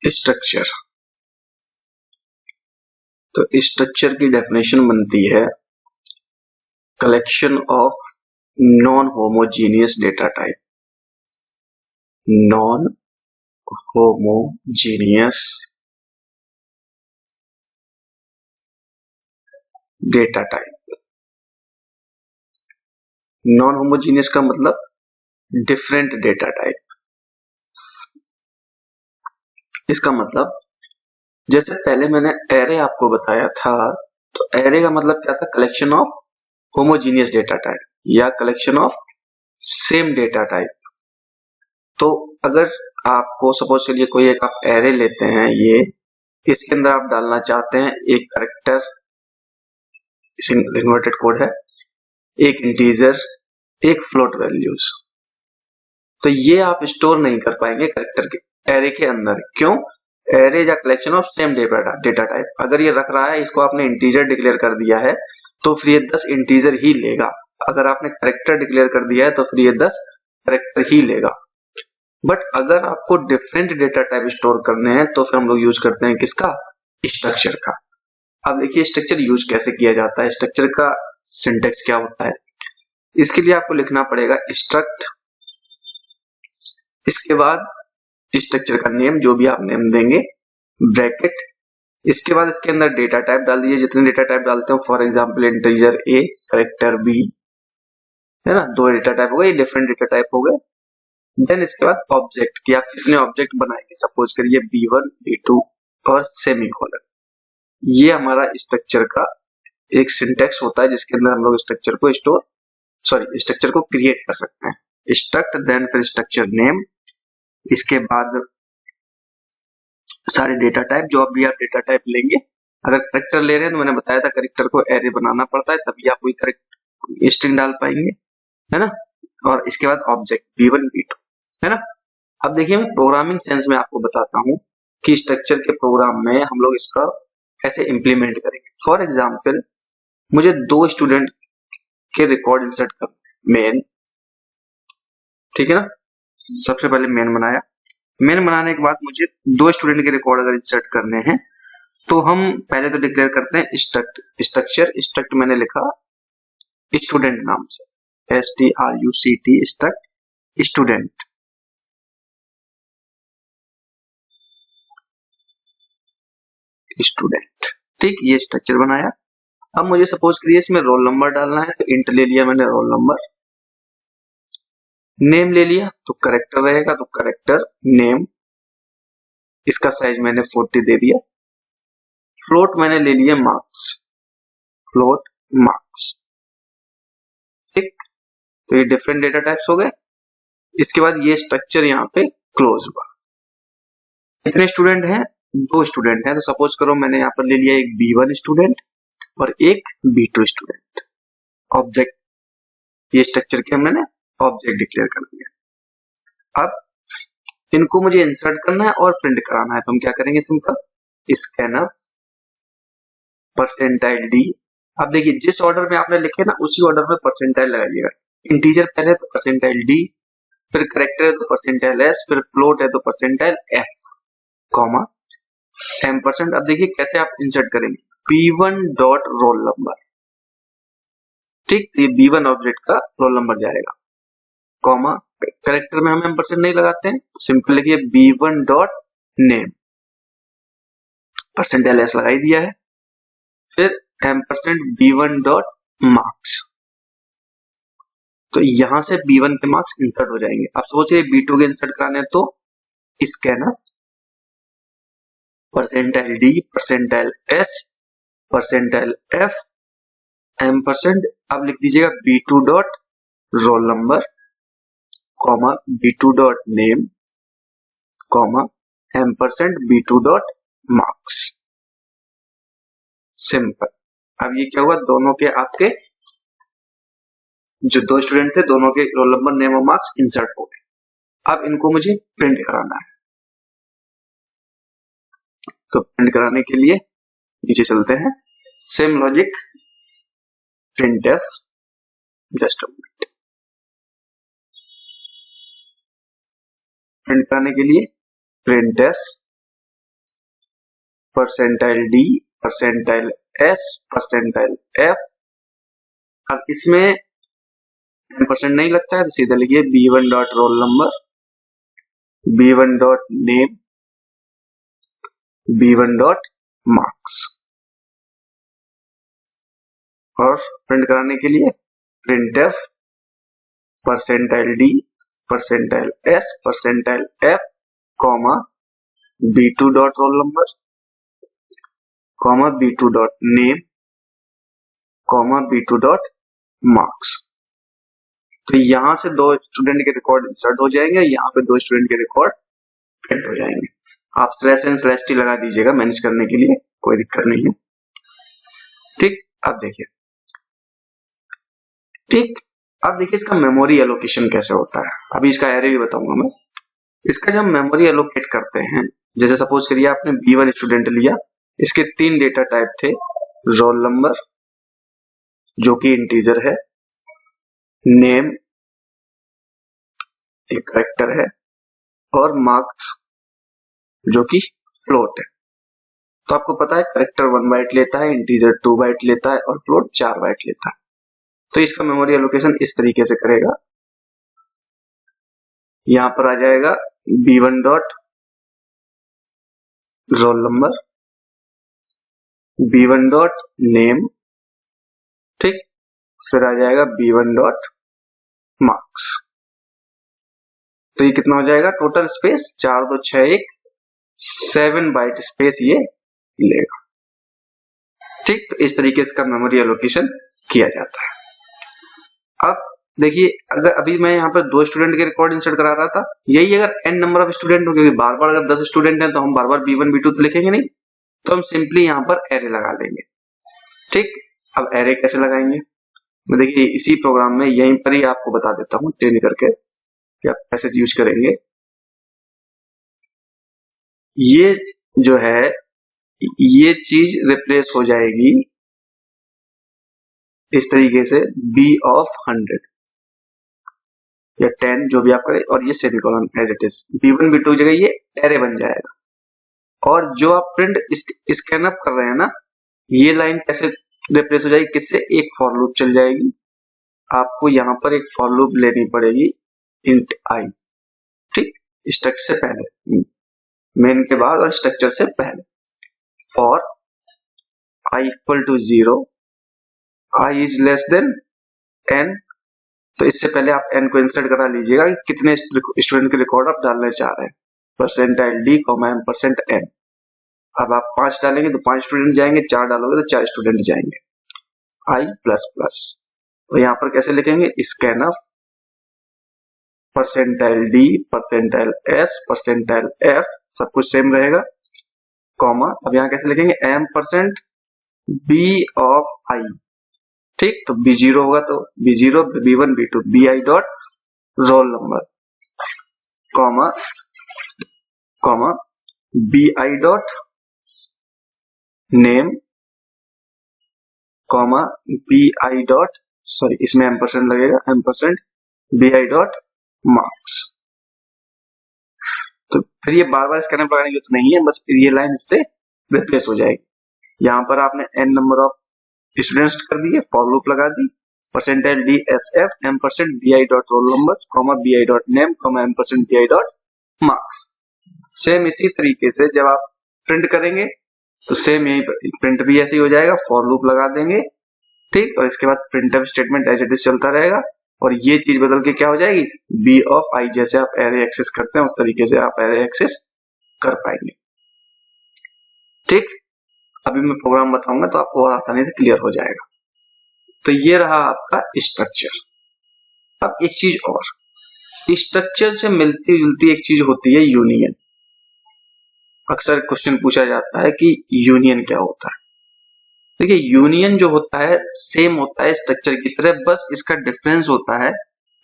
Structure. तो structure की definition बनती है collection of non homogeneous data type. Non homogeneous data type. Non homogeneous का मतलब डिफरेंट डेटा टाइप। इसका मतलब जैसे पहले मैंने एरे आपको बताया था, तो एरे का मतलब क्या था? Collection of homogeneous data type या collection of same data type. तो अगर आपको सपोज चलिए कोई एक आप एरे लेते हैं, ये इसके अंदर आप डालना चाहते हैं एक कैरेक्टर, इन्वर्टेड कोड है, एक इंटीजर, एक फ्लोट वैल्यूज। तो ये आप स्टोर नहीं कर पाएंगे कैरेक्टर के एरे के अंदर। क्यों? एरे या collection of same data type. अगर ये रख रहा है, इसको आपने इंटीजर डिक्लेयर कर दिया है, तो फिर ये 10 इंटीजर ही लेगा। अगर आपने कैरेक्टर डिक्लेयर कर दिया है तो फिर ये 10 कैरेक्टर ही लेगा। बट अगर आपको डिफरेंट डेटा टाइप स्टोर करने हैं तो फिर हम लोग यूज करते हैं किसका? स्ट्रक्चर का। अब देखिए स्ट्रक्चर यूज कैसे किया जाता है, स्ट्रक्चर का सिंटेक्स क्या होता है। इसके लिए आपको लिखना पड़ेगा स्ट्रक्ट, इसके बाद स्ट्रक्चर का नेम, जो भी आप नेम देंगे, ब्रैकेट, इसके बाद इसके अंदर डेटा टाइप डाल दीजिए, जितने डेटा टाइप डालते हो। For example integer a, character b, है ना, 2 डेटा टाइप हो गए, ये डिफरेंट डेटा टाइप हो गए। देन इसके बाद ऑब्जेक्ट की आप कितने ऑब्जेक्ट बनाएंगे, सपोज करिए B1 B2 और सेमीकोलन। ये हमारा स्ट्रक्चर का एक सिंटेक्स होता है जिसके अंदर हम लोग स्ट्रक्चर को क्रिएट कर सकते हैं। स्ट्रक्ट, देन फिर स्ट्रक्चर नेम, इसके बाद सारे डेटा टाइप, जो भी आप डेटा टाइप लेंगे। अगर कैरेक्टर ले रहे हैं तो मैंने बताया था कैरेक्टर को एरे बनाना पड़ता है, तभी आप कोई करेक्ट स्ट्रिंग डाल पाएंगे, है ना। और इसके बाद ऑब्जेक्ट B1 B2, है ना। अब देखिए मैं प्रोग्रामिंग सेंस में आपको बताता हूँ कि स्ट्रक्चर के प्रोग्राम में हम लोग इसका कैसे इंप्लीमेंट करेंगे। फॉर एग्जाम्पल मुझे 2 स्टूडेंट के रिकॉर्ड इंसर्ट करना, मेन, ठीक है ना। सबसे पहले मेन बनाया, मेन बनाने के बाद मुझे 2 स्टूडेंट के रिकॉर्ड अगर इंसर्ट करने हैं तो हम पहले तो डिक्लेयर करते हैं स्ट्रक्चर। स्ट्रक्ट मैंने लिखा स्टूडेंट नाम से, STRUCT, स्ट्रक्ट स्टूडेंट। ठीक, ये स्ट्रक्चर बनाया। अब मुझे सपोज करिए इसमें रोल नंबर डालना है, तो इंट ले लिया मैंने रोल नंबर। नेम ले लिया तो करेक्टर रहेगा, तो करेक्टर नेम, इसका साइज मैंने 40 दे दिया। फ्लोट मैंने ले लिया मार्क्स, फ्लोट मार्क्स, ठीक। तो ये डिफरेंट डेटा टाइप्स हो गए। इसके बाद ये स्ट्रक्चर यहाँ पे क्लोज हुआ। कितने स्टूडेंट हैं? 2 स्टूडेंट हैं, तो सपोज करो मैंने यहाँ पर ले लिया एक B1 स्टूडेंट और एक B2 स्टूडेंट। ऑब्जेक्ट, ये स्ट्रक्चर के मैंने ऑब्जेक्ट डिक्लेयर कर दिया। अब इनको मुझे इंसर्ट करना है और प्रिंट कराना है, तो हम क्या करेंगे? Simple scanf percentile D। अब देखिए जिस ऑर्डर में आपने लिखे ना उसी ऑर्डर में परसेंटाइल लगाइएगा। इंटीजर पहले तो परसेंटाइल D, फिर करेक्टर है तो परसेंटाइल S, फिर फ्लोट है तो परसेंटाइल F, कॉमा %। अब देखिए कैसे आप इंसर्ट करेंगे, P1 डॉट रोल नंबर, ठीक। तो ये B1 ऑब्जेक्ट का रोल नंबर जाएगा, कॉमा करेक्टर में हम एम्परसेंड नहीं लगाते हैं, सिंपल लिखिए B1 dot name, percentile S लगाई दिया है, फिर %B1 डॉट मार्क्स। तो यहां से B1 के मार्क्स इंसर्ट हो जाएंगे। अब सोचिए B2 के इंसर्ट कराने, तो scanner percentile D, percentile S, percentile F, %। अब लिख दीजिएगा B2 dot roll number, comma B2 dot name, comma %B2 dot marks. Simple. अब ये क्या हुआ, दोनों के आपके जो 2 स्टूडेंट थे दोनों के रोल नंबर, नेम और मार्क्स इंसर्ट हो गए। अब इनको मुझे प्रिंट कराना है, तो प्रिंट कराने के लिए नीचे चलते हैं, same logic, printf, just a minute. Print कराने के लिए printf percentile D, percentile S, percentile F. अब इसमें 10% नहीं लगता है तो सीधा लिखिए B1 dot roll number, B1 dot name, B1 dot marks. और प्रिंट कराने के लिए print F percentile D, percentile S, percentile F, comma B2 dot roll number, comma B2 dot name, comma B2 dot marks. तो यहां से दो student के record insert हो जाएंगे, यहाँ पे दो स्टूडेंट के रिकॉर्ड प्रिंट हो जाएंगे। आप स्लैश एंड स्लैश टी लगा दीजिएगा मैनेज करने के लिए, कोई दिक्कत नहीं है। ठीक, अब देखिए, ठीक, अब देखिए इसका मेमोरी एलोकेशन कैसे होता है। अभी इसका एरे भी बताऊंगा मैं। इसका जब मेमोरी एलोकेट करते हैं, जैसे सपोज करिए आपने B1 स्टूडेंट लिया, इसके 3 डेटा टाइप थे, रोल नंबर जो कि इंटीजर है, नेम एक कैरेक्टर है, और मार्क्स जो कि फ्लोट है। तो आपको पता है कैरेक्टर 1 बाइट लेता है, इंटीजर 2 बाइट लेता है और फ्लोट 4 बाइट लेता है। तो इसका मेमोरी एलोकेशन इस तरीके से करेगा, यहां पर आ जाएगा B1 dot roll number, B1 dot name, ठीक, फिर आ जाएगा B1 डॉट मार्क्स। तो ये कितना हो जाएगा टोटल स्पेस 4 2 6 1 7 बाइट स्पेस ये लेगा। ठीक, तो इस तरीके से इसका मेमोरी एलोकेशन किया जाता है। अब देखिए, अगर अभी मैं यहाँ पर 2 स्टूडेंट के रिकॉर्ड इंसर्ट करा रहा था, यही अगर n नंबर ऑफ स्टूडेंट हो, क्योंकि बार बार अगर 10 स्टूडेंट हैं तो हम बार बार B1 B2 तो लिखेंगे नहीं, तो हम सिंपली यहाँ पर एरे लगा लेंगे। ठीक, अब एरे कैसे लगाएंगे, मैं देखिए इसी प्रोग्राम में यहीं पर ही आपको बता देता हूँ चेंज करके कि आप कैसे यूज करेंगे। ये जो है ये चीज रिप्लेस हो जाएगी इस तरीके से B ऑफ 100 या 10 जो भी आप करें, और ये semicolon as it is, B1 B2 की जगह ये एरे बन जाएगा। और जो आप प्रिंट स्कैन अप कर रहे हैं ना, ये लाइन कैसे रिप्लेस हो जाएगी, किससे, एक फॉर लूप चल जाएगी। आपको यहाँ पर एक फॉर लूप लेनी पड़ेगी इंट आई, ठीक, स्ट्रक्चर से पहले, मेन के बाद और स्ट्रक्चर से पहले। For i equal to 0, i is less than n, तो इससे पहले आप n को इंसर्ट करा लीजिएगा कि कितने स्टूडेंट के रिकॉर्ड आप डालना चाह रहे हैं, percentile D comma m percent n। अब आप 5 डालेंगे तो 5 स्टूडेंट जाएंगे, 4 डालोगे तो 4 स्टूडेंट जाएंगे, i प्लस प्लस। तो यहाँ पर कैसे लिखेंगे, scan of percentile D, percentile S, percentile F, सब कुछ सेम रहेगा, कॉमा, अब यहाँ कैसे लिखेंगे, m percent b of i, ठीक, तो B0 होगा तो B0, B1 B2, BI dot roll number, comma comma BI dot name, comma BI dot, sorry इसमें m परसेंट लगेगा, m percent BI dot marks. तो फिर ये बार बार स्कैनर लगाने की तो नहीं है, बस फिर ये लाइन इससे रिप्लेस हो जाएगी। यहाँ पर आपने n नंबर ऑफ स्टूडेंट्स कर दिए, फॉर लूप लगा दी, percentile D S F m percent BI dot roll number, comma BI dot name, comma m percent BI dot marks. Same इसी तरीके से जब आप प्रिंट करेंगे तो सेम यही प्रिंट भी ऐसे ही हो जाएगा, फॉर लूप लगा देंगे, ठीक, और इसके बाद printf statement as it is चलता रहेगा, और ये चीज बदल के क्या हो जाएगी, B ऑफ I, जैसे आप एरे एक्सेस करते हैं उस तरीके से आप एरे एक्सेस कर पाएंगे। ठीक, अभी मैं प्रोग्राम बताऊंगा तो आपको और आसानी से क्लियर हो जाएगा। तो ये रहा आपका स्ट्रक्चर। अब एक चीज और, स्ट्रक्चर से मिलती जुलती एक चीज होती है यूनियन। अक्सर क्वेश्चन पूछा जाता है कि यूनियन क्या होता है। देखिए यूनियन जो होता है सेम होता है स्ट्रक्चर की तरह, बस इसका डिफरेंस होता है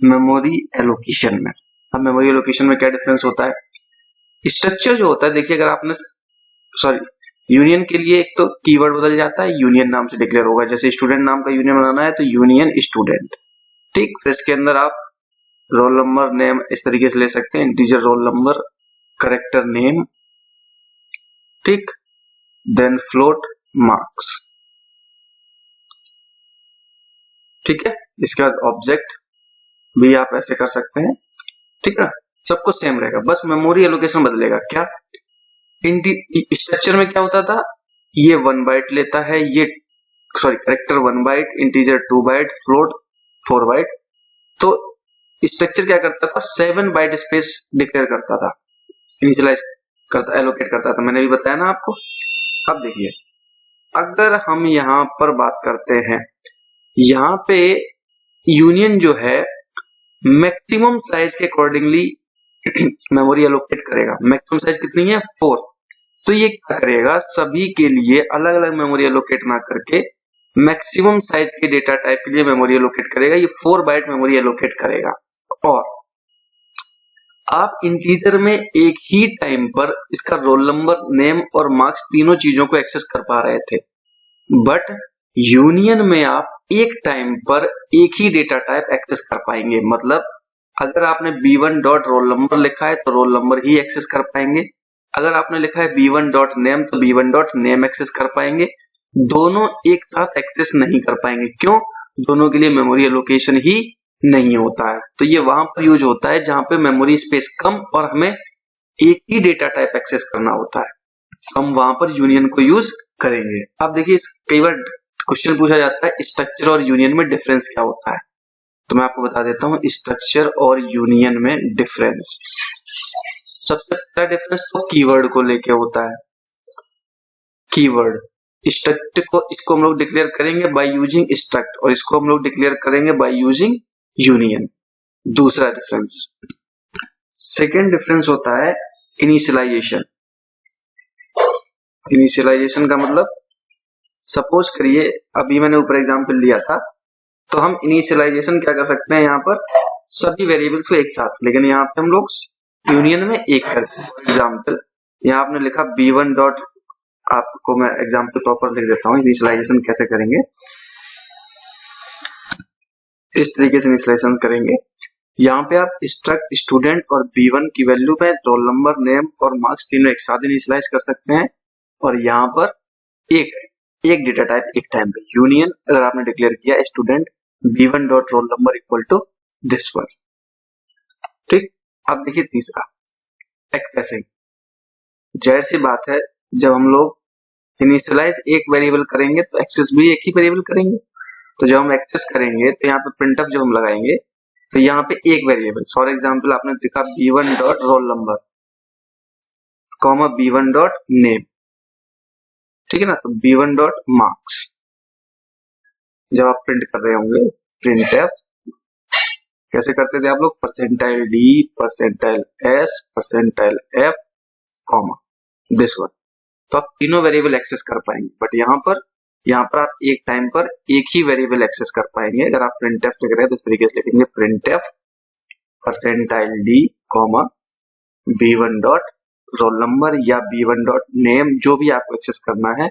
मेमोरी एलोकेशन में। अब मेमोरी एलोकेशन में क्या डिफरेंस होता है, स्ट्रक्चर जो होता है, देखिए अगर आपने, सॉरी, यूनियन के लिए एक तो कीवर्ड बदल जाता है, यूनियन नाम से डिक्लेयर होगा, जैसे स्टूडेंट नाम का यूनियन बनाना है तो यूनियन स्टूडेंट, ठीक, फिर इसके अंदर आप रोल नंबर नेम इस तरीके से ले सकते हैं, integer roll number, character name, ठीक, देन फ्लोट मार्क्स। ठीक है, इसके बाद ऑब्जेक्ट भी आप ऐसे कर सकते हैं। ठीक है, सब कुछ सेम रहेगा, बस मेमोरी एलोकेशन बदलेगा। क्या स्ट्रक्चर में क्या होता था, ये 1 बाइट लेता है, ये character 1 byte, integer 2 byte, float 4 byte. तो स्ट्रक्चर क्या करता था, 7 बाइट स्पेस डिक्लेयर करता था, इनिशियलाइज करता, एलोकेट करता था। मैंने भी बताया ना आपको। अब देखिए, अगर हम यहां पर बात करते हैं, यहां पे यूनियन जो है मैक्सिमम साइज के अकॉर्डिंगली मेमोरी एलोकेट करेगा। मैक्सिमम साइज कितनी है, 4। तो ये क्या करेगा, सभी के लिए अलग अलग मेमोरी एलोकेट ना करके मैक्सिमम साइज के डेटा टाइप के लिए मेमोरी एलोकेट करेगा। ये 4 बाइट मेमोरी एलोकेट करेगा। और आप इंटीजर में एक ही टाइम पर इसका रोल नंबर, नेम और मार्क्स तीनों चीजों को एक्सेस कर पा रहे थे, बट यूनियन में आप एक टाइम पर एक ही डेटा टाइप एक्सेस कर पाएंगे। मतलब अगर आपने b1 डॉट रोल नंबर लिखा है तो रोल नंबर ही एक्सेस कर पाएंगे, अगर आपने लिखा है b1 डॉट नेम तो b1 डॉट नेम एक्सेस कर पाएंगे। दोनों एक साथ एक्सेस नहीं कर पाएंगे। क्यों? दोनों के लिए मेमोरी एलोकेशन ही नहीं होता है। तो ये वहां पर यूज होता है जहां पे मेमोरी स्पेस कम और हमें एक ही डेटा टाइप एक्सेस करना होता है, हम वहां पर यूनियन को यूज करेंगे। अब देखिए, कई बार क्वेश्चन पूछा जाता है स्ट्रक्चर और यूनियन में डिफरेंस क्या होता है, तो मैं आपको बता देता हूं स्ट्रक्चर और यूनियन में डिफरेंस। सबसे पहला डिफरेंस तो कीवर्ड को लेके होता है। कीवर्ड स्ट्रक्ट को, इसको हम लोग डिक्लेयर करेंगे बाय यूजिंग स्ट्रक्ट, और इसको हम लोग डिक्लेयर करेंगे बाय यूजिंग यूनियन। दूसरा डिफरेंस। सेकेंड डिफरेंस होता है इनिशियलाइजेशन। इनिशियलाइजेशन का मतलब, सपोज करिए अभी मैंने ऊपर एग्जांपल लिया था, तो हम इनिशियलाइजेशन क्या कर सकते हैं, यहाँ पर सभी वेरिएबल्स को एक साथ, लेकिन यहाँ पे हम लोग यूनियन में एक करते हैं। एग्जांपल यहाँ आपने लिखा b1 डॉट, आपको मैं एग्जांपल प्रॉपर लिख देता हूँ इनिशियलाइजेशन कैसे करेंगे। इस तरीके से इनिशियलाइजेशन करेंगे। यहाँ पे आप स्ट्रक्ट स्टूडेंट और b1 की वैल्यू में रोल नंबर, नेम और मार्क्स तीनों एक साथ इनिशियलाइज कर सकते हैं, और यहाँ पर एक डेटा टाइप एक टाइम पे। यूनियन अगर आपने डिक्लेयर किया student b1 dot roll number equal to this one. ठीक, अब देखिए तीसरा एक्सेसिंग। जाहिर सी बात है, जब हम लोग इनिशियलाइज एक वेरिएबल करेंगे तो एक्सेस भी एक ही वेरिएबल करेंगे। तो जब हम एक्सेस करेंगे तो यहाँ पे प्रिंटफ जब हम लगाएंगे तो यहाँ पे एक वेरिएबल, फॉर एग्जांपल आपने लिखा b1 dot roll number comma b1 dot name, ठीक है ना, तो b1 डॉट मार्क्स जब आप प्रिंट कर रहे होंगे, प्रिंटफ कैसे करते थे आप लोग, percentile d, percentile s, percentile f, comma this one. तो आप तीनों वेरिएबल एक्सेस कर पाएंगे, बट यहाँ पर आप एक टाइम पर एक ही वेरिएबल एक्सेस कर पाएंगे। अगर आप प्रिंटफ लिख रहे हैं तो इस तरीके से लिखेंगे printf percentile d, comma b1 dot roll number या b1 डॉट नेम, जो भी आपको एक्सेस करना है,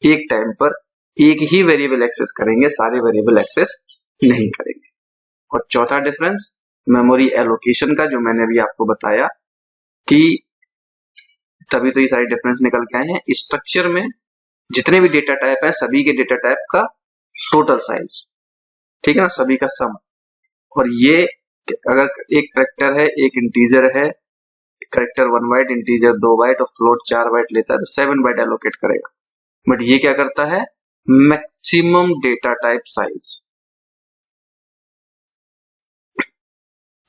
एक टाइम पर एक ही वेरिएबल एक्सेस करेंगे, सारे वेरिएबल एक्सेस नहीं करेंगे। और चौथा डिफरेंस मेमोरी एलोकेशन का, जो मैंने अभी आपको बताया कि तभी तो ये सारे डिफरेंस निकल के आए हैं। स्ट्रक्चर में जितने भी डेटा टाइप है, सभी के डेटा टाइप का टोटल साइज, ठीक है ना, सभी का सम। और ये अगर एक कैरेक्टर है, एक इंटीजर है, कैरेक्टर 1 बाइट, इंटीजर 2 बाइट और फ्लोट 4 बाइट लेता है तो 7 बाइट एलोकेट करेगा। बट ये क्या करता है, मैक्सिमम डेटा टाइप साइज,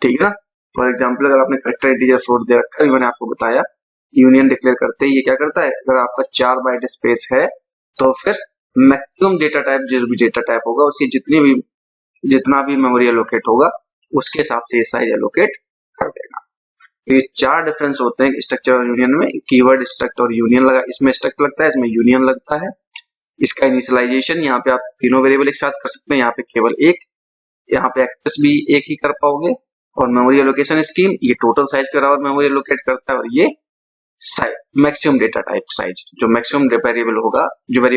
ठीक है ना। फॉर एग्जाम्पल अगर आपने कैरेक्टर, इंटीजर, फ्लोट दे रखा है, मैंने आपको बताया यूनियन डिक्लेयर करते ही ये क्या करता है, अगर आपका 4 बाइट स्पेस है तो फिर मैक्सिमम डेटा टाइप, जो भी डेटा टाइप होगा उसकी जितना भी मेमोरी एलोकेट होगा उसके हिसाब से ये साइज एलोकेट कर देगा। तो ये 4 डिफरेंस होते हैं स्ट्रक्चर और यूनियन में। कीवर्ड स्ट्रक्ट और यूनियन लगा, इसमें स्ट्रक्ट लगता है, इसमें यूनियन लगता है। इसका इनिशियलाइजेशन, यहाँ पे आप तीनों वेरिएबल एक साथ कर सकते हैं, यहाँ पे केवल एक, यहाँ पे एक्सेस भी एक ही कर पाओगे। और मेमोरी एलोकेशन स्कीम, ये टोटल साइज के बराबर मेमोरी एलोकेट करता है, और ये मैक्सिमम डेटा टाइप साइज, जो मैक्सिमम वेरिएबल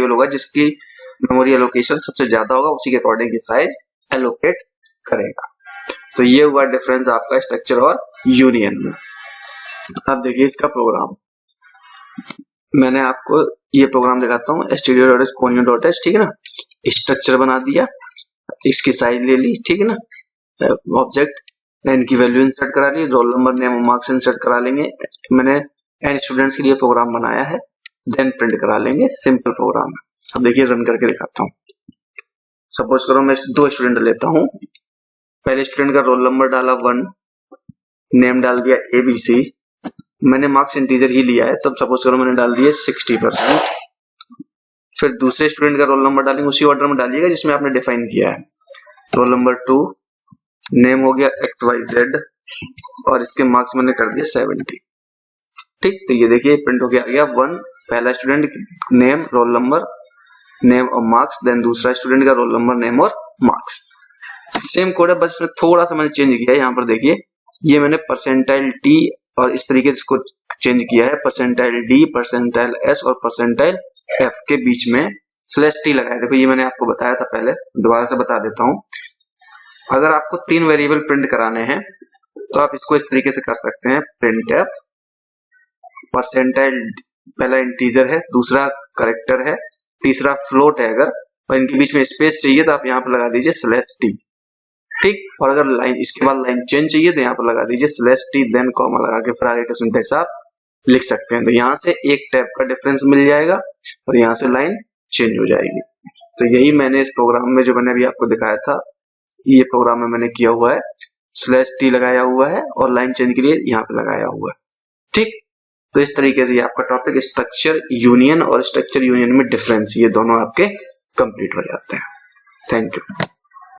होगा जिसकी मेमोरी एलोकेशन सबसे ज्यादा होगा, उसी के अकॉर्डिंग साइज एलोकेट करेगा। तो ये हुआ डिफरेंस आपका स्ट्रक्चर और यूनियन में। अब देखिए इसका प्रोग्राम, मैंने आपको ये प्रोग्राम दिखाता हूँ, stdio.h ठीक है ना। स्ट्रक्चर बना दिया, इसकी साइज ले ली, ठीक है ना। ऑब्जेक्ट एन की वैल्यू इंसर्ट करा ली, roll number name marks insert करा लेंगे। मैंने एन स्टूडेंट्स के लिए प्रोग्राम बनाया है, देन प्रिंट करा लेंगे, सिंपल प्रोग्राम है। अब देखिए रन करके दिखाता हूँ। सपोज करो मैं 2 स्टूडेंट लेता हूँ। पहले स्टूडेंट का रोल नंबर डाला 1, नेम डाल दिया ABC, मैंने मार्क्स इंटीजर ही लिया है, तब सपोज करो मैंने डाल दिए 60%। फिर दूसरे स्टूडेंट का रोल नंबर डालेंगे, उसी ऑर्डर में डालिएगा जिसमें आपने डिफाइन किया है। रोल नंबर 2, नेम हो गया XYZ और इसके मार्क्स मैंने कर दिया 70। ठीक, तो ये देखिए प्रिंट हो गया 1, पहला student name role number name और मार्क्स, देन दूसरा स्टूडेंट का रोल नंबर नेम और मार्क्स। सेम कोड है, बस थोड़ा सा मैंने चेंज किया है। यहाँ पर देखिए ये मैंने परसेंटाइल T और इस तरीके से इसको चेंज किया है, परसेंटाइल D, परसेंटाइल S और परसेंटाइल F के बीच में /T लगाया। देखो ये मैंने आपको बताया था पहले, दोबारा से बता देता हूँ। अगर आपको 3 वेरिएबल प्रिंट कराने हैं तो आप इसको इस तरीके से कर सकते हैं, printf परसेंटाइल, पहला इंटीजर है, दूसरा करेक्टर है, तीसरा फ्लोट है। अगर और इनके बीच में स्पेस चाहिए तो आप यहाँ पर लगा दीजिए /T, ठीक। और अगर लाइन इसके बाद लाइन चेंज चाहिए तो यहाँ पर लगा दीजिए /T देन कॉमा लगा के फिर आगे का सिंटेक्स आप लिख सकते हैं। तो यहाँ से एक टैब का डिफरेंस मिल जाएगा और यहाँ से लाइन चेंज हो जाएगी। तो यही मैंने इस प्रोग्राम में जो मैंने अभी आपको दिखाया था, ये प्रोग्राम में मैंने किया हुआ है, /T लगाया हुआ है और लाइन चेंज के लिए यहाँ पे लगाया हुआ है, ठीक। तो इस तरीके से आपका टॉपिक स्ट्रक्चर यूनियन और स्ट्रक्चर यूनियन में डिफरेंस, ये दोनों आपके कंप्लीट हो जाते हैं। Thank you.